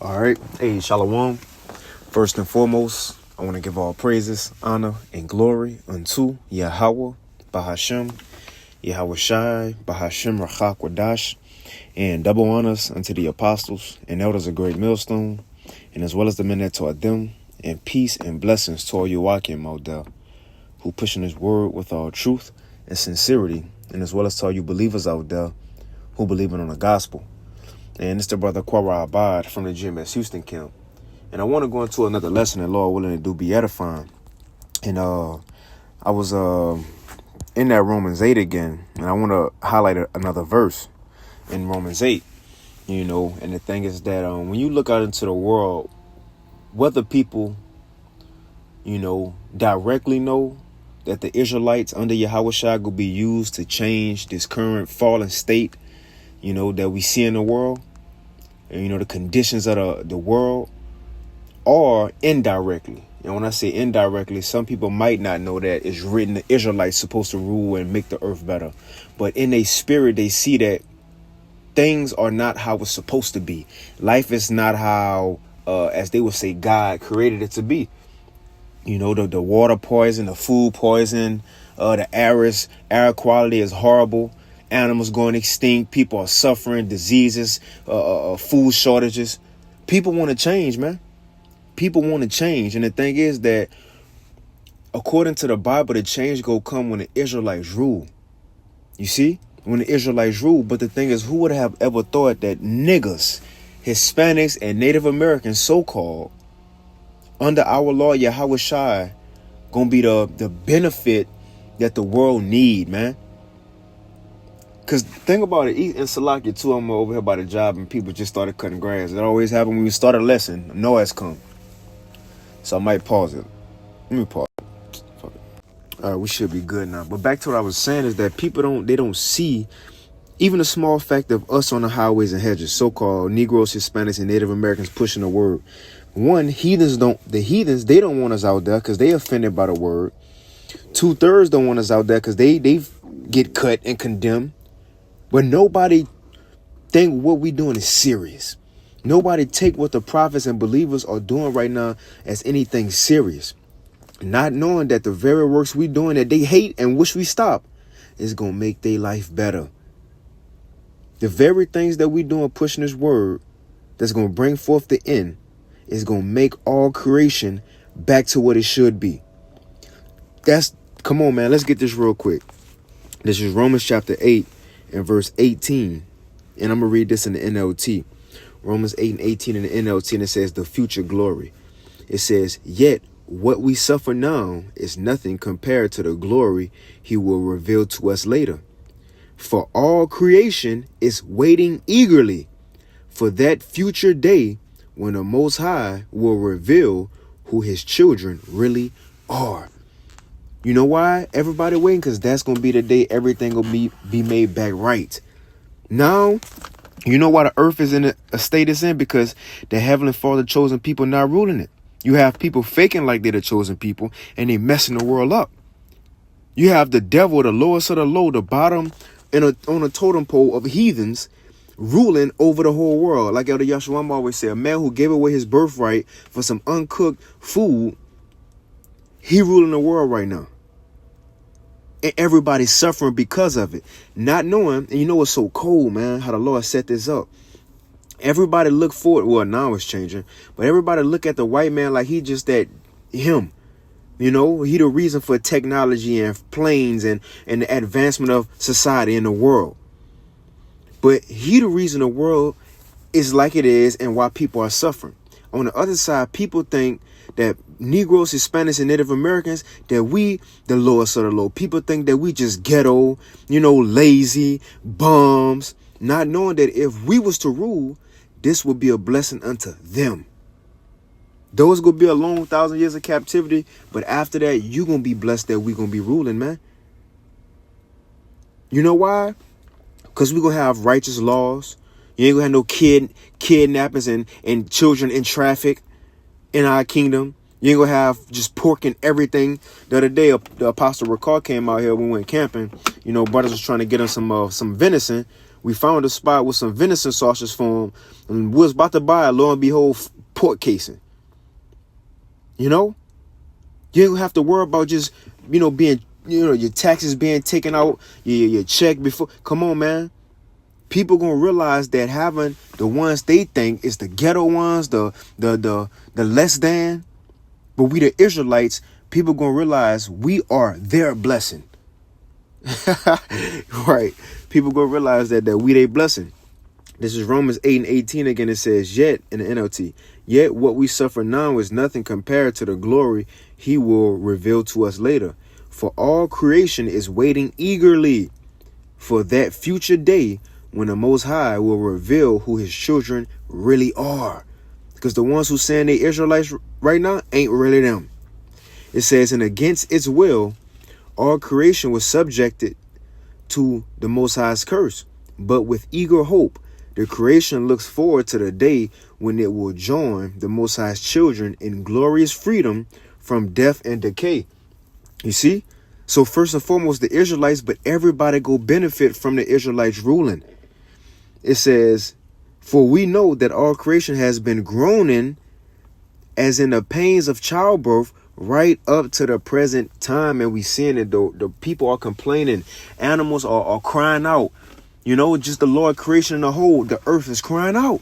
All right. Hey, Shalom. First and foremost, I want to give all praises, honor, and glory unto Yahweh, Bahashem, Yahweh Shai, Bahashem Rachak Wadash, and double honors unto the apostles and elders of Great Millstone, and as well as the men that taught them, and peace and blessings to all you Wakim Model, who pushing his word with all truth and sincerity, and as well as to all you believers out there who believing on the gospel. And it's the brother Quara Abad from the GMS Houston camp. And I want to go into another lesson that Lord willing to do be edifying. And I was in that Romans 8 again, and I want to highlight another verse in Romans 8. You know, and the thing is that when you look out into the world, whether people, directly know that the Israelites under Yahweh Shai will be used to change this current fallen state, that we see in the world, and, the conditions of the world, or indirectly. And when I say indirectly, some people might not know that it's written the Israelites supposed to rule and make the earth better. But in their spirit, they see that things are not how it's supposed to be. Life is not how, as they would say, God created it to be. The water poison, the food poison, the air quality is horrible. Animals going extinct. People are suffering diseases, food shortages. People want to change, man. People want to change. And the thing is that according to the Bible, the change go come when the Israelites rule. You see, when the Israelites rule. But the thing is, who would have ever thought that niggas, Hispanics, and Native Americans, so-called, under our Lord Yahweh Shai, gonna be the benefit that the world need, man. Because think about it, in Salakia too, I'm over here by the job and people just started cutting grass. It always happens when we start a lesson, noise come. So I might pause it. Let me pause it. Fuck it. All right, we should be good now. But back to what I was saying is that people don't see even the small fact of us on the highways and hedges, so-called Negros, Hispanics, and Native Americans pushing the word. One, they don't want us out there because they offended by the word. 2/3 don't want us out there because they get cut and condemned. But nobody think what we doing is serious. Nobody take what the prophets and believers are doing right now as anything serious. Not knowing that the very works we doing that they hate and wish we stop is going to make their life better. The very things that we doing pushing this word that's going to bring forth the end is going to make all creation back to what it should be. Come on, man. Let's get this real quick. This is Romans chapter 8 and verse 18. And I'm going to read this in the NLT. Romans 8 and 18 in the NLT, and it says the future glory. It says, yet what we suffer now is nothing compared to the glory he will reveal to us later. For all creation is waiting eagerly for that future day when the Most High will reveal who his children really are. You know why everybody waiting? Because that's going to be the day everything will be made back right. Now, you know why the earth is in a state it's in? Because the Heavenly Father chosen people not ruling it. You have people faking like they're the chosen people and they messing the world up. You have the devil, the lowest of the low, the bottom on a totem pole of heathens ruling over the whole world. Like Elder Yahshua always say, a man who gave away his birthright for some uncooked food, he ruling the world right now. And everybody's suffering because of it. Not knowing, and you know what's so cold, man, how the Lord set this up. Everybody look forward, well, now it's changing, but everybody look at the white man like he just him. He the reason for technology and planes and the advancement of society in the world. But he the reason the world is like it is and why people are suffering. On the other side, people think that Negroes, Hispanics, and Native Americans, that we the lowest of the low. People think that we just ghetto, lazy, bums, not knowing that if we was to rule, this would be a blessing unto them. Those going to be a long 1,000 years of captivity, but after that, you going to be blessed that we going to be ruling, man. You know why? Because we going to have righteous laws. You ain't going to have no kidnappings and children in traffic in our kingdom. You ain't going to have just pork and everything. The other day, the Apostle Ricard came out here when we went camping. Brothers was trying to get him some venison. We found a spot with some venison sausage for him, and we was about to buy it. Lo and behold, pork casing. You know, you don't have to worry about just, being, your taxes being taken out, your check before. Come on, man. People gonna realize that having the ones they think is the ghetto ones, the less than, but we the Israelites, people gonna realize we are their blessing. Right. People gonna realize that we their blessing. This is Romans 8:18 again. It says, yet, in the NLT, yet what we suffer now is nothing compared to the glory he will reveal to us later. For all creation is waiting eagerly for that future day when the Most High will reveal who his children really are. Because the ones who saying they Israelites right now ain't really them. It says, and against its will, all creation was subjected to the Most High's curse. But with eager hope, the creation looks forward to the day when it will join the Most High's children in glorious freedom from death and decay. You see? So first and foremost, the Israelites, but everybody go benefit from the Israelites ruling. It says, for we know that all creation has been groaning as in the pains of childbirth right up to the present time. And we seeing it, the people are complaining. Animals are crying out. Just the Lord creation in the whole, the earth is crying out.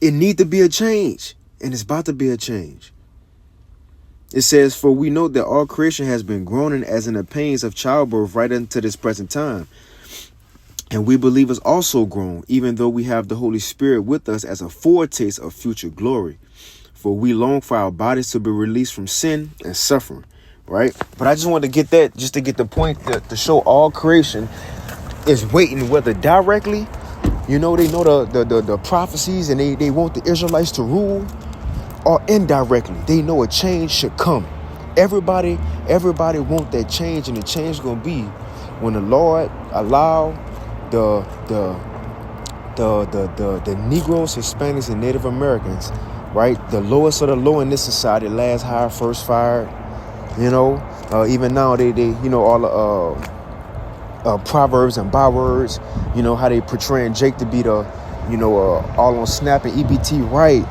It need to be a change, and it's about to be a change. It says, for we know that all creation has been groaning as in the pains of childbirth right into this present time. And we believers also groan, even though we have the Holy Spirit with us as a foretaste of future glory. For we long for our bodies to be released from sin and suffering, right? But I just wanted to get that, just to get the point to show all creation is waiting, whether directly, they know the prophecies and they want the Israelites to rule, or indirectly, they know a change should come. Everybody want that change, and the change is gonna be when the Lord allow the Negros, Hispanics, and Native Americans, right? The lowest of the low in this society, last hired, first fired. Even now they all proverbs and bywords. How they portraying Jake to be the all on snap and EBT, right?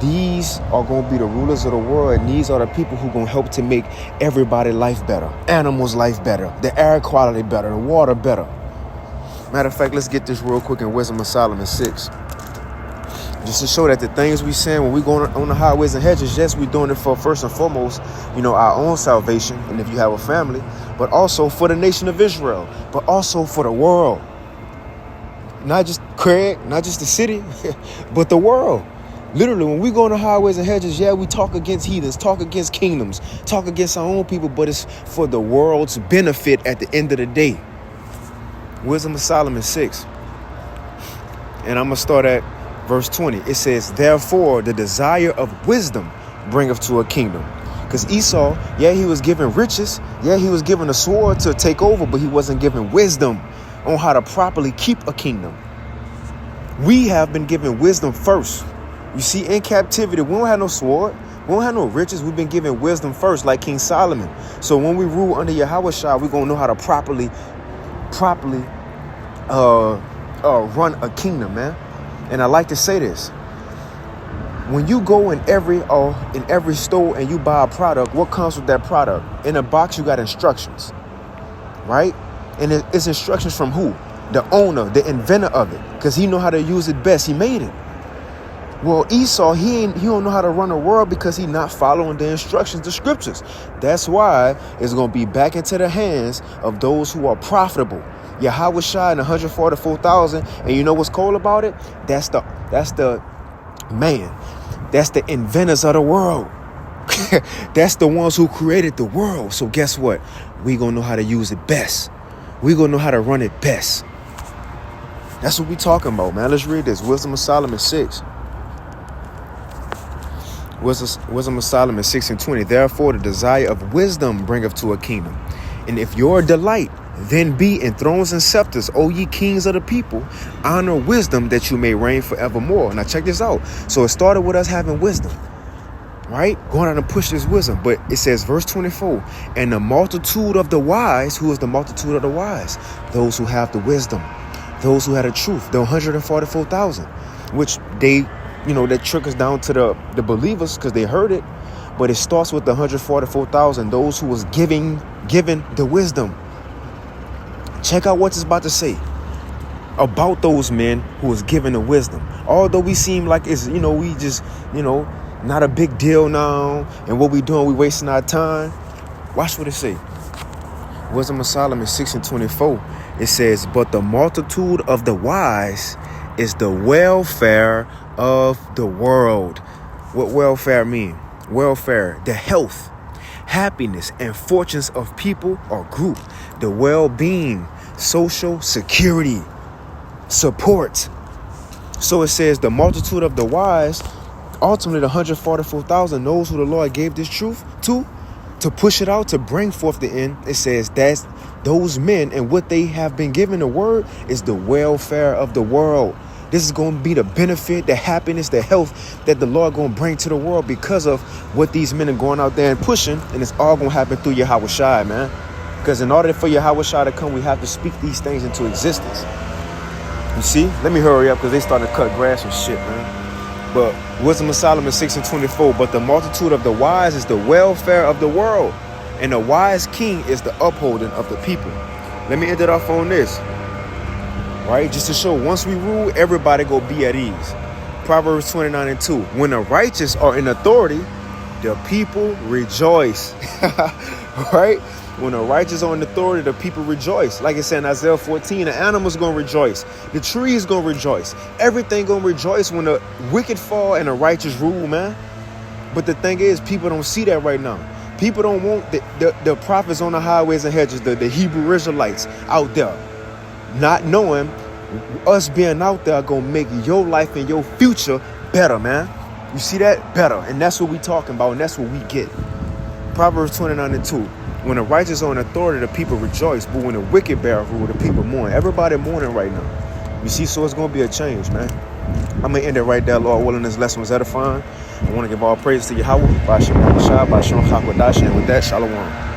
These are going to be the rulers of the world, and these are the people who going to help to make everybody's life better, animals' life better, the air quality better, the water better. Matter of fact, let's get this real quick in Wisdom of Solomon 6. Just to show that the things we saying when we going on the highways and hedges, yes, we doing it for first and foremost, our own salvation, and if you have a family, but also for the nation of Israel, but also for the world. Not just Craig, not just the city, but the world. Literally, when we go on the highways and hedges, yeah, we talk against heathens, talk against kingdoms, talk against our own people, but it's for the world's benefit at the end of the day. Wisdom of Solomon 6. And I'm going to start at verse 20. It says, therefore, the desire of wisdom bringeth to a kingdom. Because Esau, yeah, he was given riches. Yeah, he was given a sword to take over, but he wasn't given wisdom on how to properly keep a kingdom. We have been given wisdom first. You see, in captivity, we don't have no sword. We don't have no riches. We've been given wisdom first, like King Solomon. So when we rule under Yahushua, we're going to know how to properly run a kingdom, man. And I like to say this. When you go in every store and you buy a product, what comes with that product? In a box, you got instructions, right? And it's instructions from who? The owner, the inventor of it, because he know how to use it best. He made it. Well, Esau, he don't know how to run the world because he not following the instructions, the scriptures. That's why it's going to be back into the hands of those who are profitable. Yahushua and 144,000. And you know what's cool about it? That's the man. That's the inventors of the world. That's the ones who created the world. So guess what? We going to know how to use it best. We going to know how to run it best. That's what we talking about, man. Let's read this. Wisdom of Solomon 6. Wisdom of Solomon 6:20. Therefore, the desire of wisdom bringeth to a kingdom. And if your delight then be in thrones and scepters, O ye kings of the people, honor wisdom that you may reign forevermore. Now check this out. So it started with us having wisdom, right? Going out and push this wisdom. But it says, verse 24, and the multitude of the wise. Who is the multitude of the wise? Those who have the wisdom. Those who had a truth, the 144,000, which they, that trickles down to the believers because they heard it. But it starts with the 144,000, those who was given the wisdom. Check out what it's about to say about those men who was given the wisdom. Although we seem like it's, we just, not a big deal now. And what we doing, we wasting our time. Watch what it say. Wisdom of Solomon 6:24. It says, but the multitude of the wise is the welfare of the world. What welfare mean? Welfare, the health, happiness, and fortunes of people or group. The well-being, social security, support. So it says the multitude of the wise, ultimately the 144,000, those who the Lord gave this truth to push it out, to bring forth the end. It says that's those men, and what they have been given the word is the welfare of the world. This is going to be the benefit, the happiness, the health that the Lord going to bring to the world because of what these men are going out there and pushing. And it's all going to happen through Yahweh Shai, man. Because in order for Yahweh Shai to come, we have to speak these things into existence. You see? Let me hurry up because they starting to cut grass and shit, man. But Wisdom of Solomon 6:24. But the multitude of the wise is the welfare of the world, and the wise king is the upholding of the people. Let me end it off on this. Right? Just to show once we rule, everybody go be at ease. Proverbs 29:2. When the righteous are in authority, the people rejoice. Right? When the righteous are in authority, the people rejoice. Like it said in Isaiah 14, the animals going to rejoice. The trees going to rejoice. Everything going to rejoice when the wicked fall and the righteous rule, man. But the thing is, people don't see that right now. People don't want the prophets on the highways and hedges, the Hebrew Israelites out there, not knowing us being out there going to make your life and your future better, man. You see that? Better. And that's what we talking about, and that's what we get. Proverbs 29:2. When the righteous are in authority, the people rejoice. But when the wicked bear rule, the people mourn. Everybody mourning right now. You see, so it's going to be a change, man. I'm going to end it right there, Lord willing. This lesson was edifying. I want to give all praise to Yahweh, Bashem Yahushua, Bashem Chakwadash, and with that, Shalom.